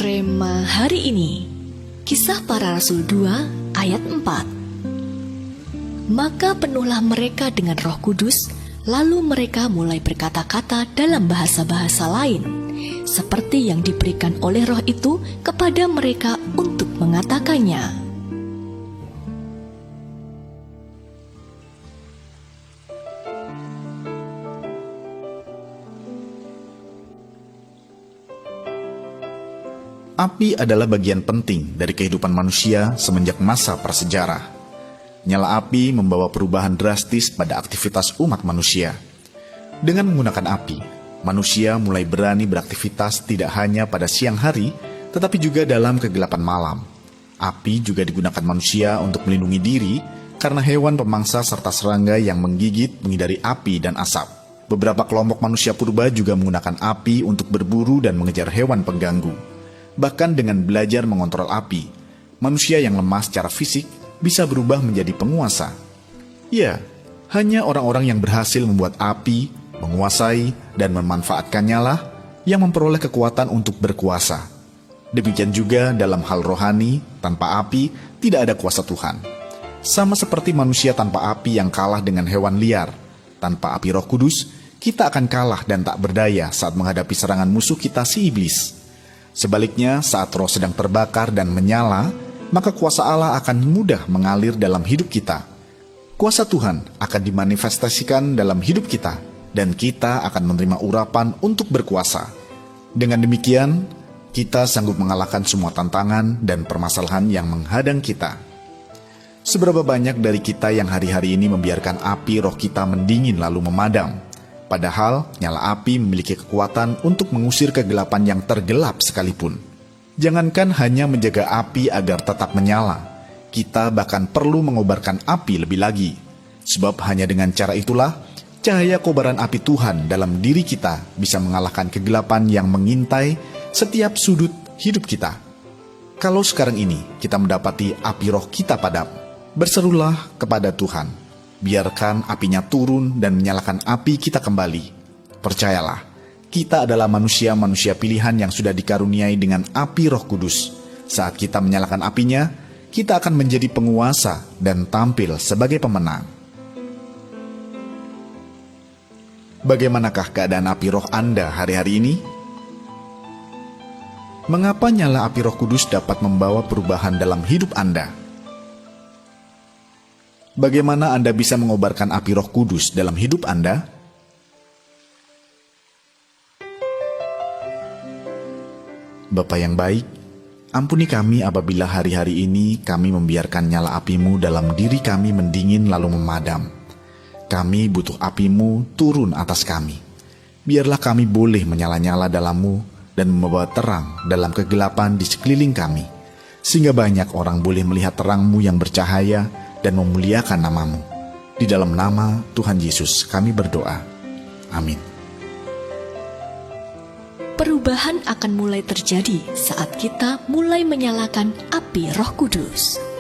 Rema hari ini, Kisah Para Rasul 2 ayat 4. Maka penuhlah mereka dengan Roh Kudus, lalu mereka mulai berkata-kata dalam bahasa-bahasa lain, seperti yang diberikan oleh Roh itu kepada mereka untuk mengatakannya. Api adalah bagian penting dari kehidupan manusia semenjak masa prasejarah. Nyala api membawa perubahan drastis pada aktivitas umat manusia. Dengan menggunakan api, manusia mulai berani beraktivitas tidak hanya pada siang hari, tetapi juga dalam kegelapan malam. Api juga digunakan manusia untuk melindungi diri karena hewan pemangsa serta serangga yang menggigit menghindari api dan asap. Beberapa kelompok manusia purba juga menggunakan api untuk berburu dan mengejar hewan pengganggu. Bahkan dengan belajar mengontrol api, manusia yang lemah secara fisik bisa berubah menjadi penguasa. Ya, hanya orang-orang yang berhasil membuat api, menguasai, dan memanfaatkannya lah yang memperoleh kekuatan untuk berkuasa. Demikian juga dalam hal rohani, tanpa api tidak ada kuasa Tuhan. Sama seperti manusia tanpa api yang kalah dengan hewan liar, tanpa api Roh Kudus, kita akan kalah dan tak berdaya saat menghadapi serangan musuh kita si iblis. Sebaliknya, saat roh sedang terbakar dan menyala, maka kuasa Allah akan mudah mengalir dalam hidup kita. Kuasa Tuhan akan dimanifestasikan dalam hidup kita, dan kita akan menerima urapan untuk berkuasa. Dengan demikian, kita sanggup mengalahkan semua tantangan dan permasalahan yang menghadang kita. Seberapa banyak dari kita yang hari-hari ini membiarkan api roh kita mendingin lalu memadam? Padahal nyala api memiliki kekuatan untuk mengusir kegelapan yang tergelap sekalipun. Jangankan hanya menjaga api agar tetap menyala, kita bahkan perlu mengobarkan api lebih lagi. Sebab hanya dengan cara itulah, cahaya kobaran api Tuhan dalam diri kita bisa mengalahkan kegelapan yang mengintai setiap sudut hidup kita. Kalau sekarang ini kita mendapati api roh kita padam, berserulah kepada Tuhan. Biarkan apinya turun dan menyalakan api kita kembali. Percayalah, kita adalah manusia-manusia pilihan yang sudah dikaruniai dengan api Roh Kudus. Saat kita menyalakan apinya, kita akan menjadi penguasa dan tampil sebagai pemenang. Bagaimanakah keadaan api roh Anda hari-hari ini? Mengapa nyala api Roh Kudus dapat membawa perubahan dalam hidup Anda? Bagaimana Anda bisa mengobarkan api Roh Kudus dalam hidup Anda? Bapa yang baik, ampuni kami apabila hari-hari ini kami membiarkan nyala api-Mu dalam diri kami mendingin lalu memadam. Kami butuh api-Mu turun atas kami. Biarlah kami boleh menyala-nyala dalam-Mu dan membawa terang dalam kegelapan di sekeliling kami, sehingga banyak orang boleh melihat terang-Mu yang bercahaya dan memuliakan nama-Mu. Di dalam nama Tuhan Yesus kami berdoa. Amin. Perubahan akan mulai terjadi saat kita mulai menyalakan api Roh Kudus.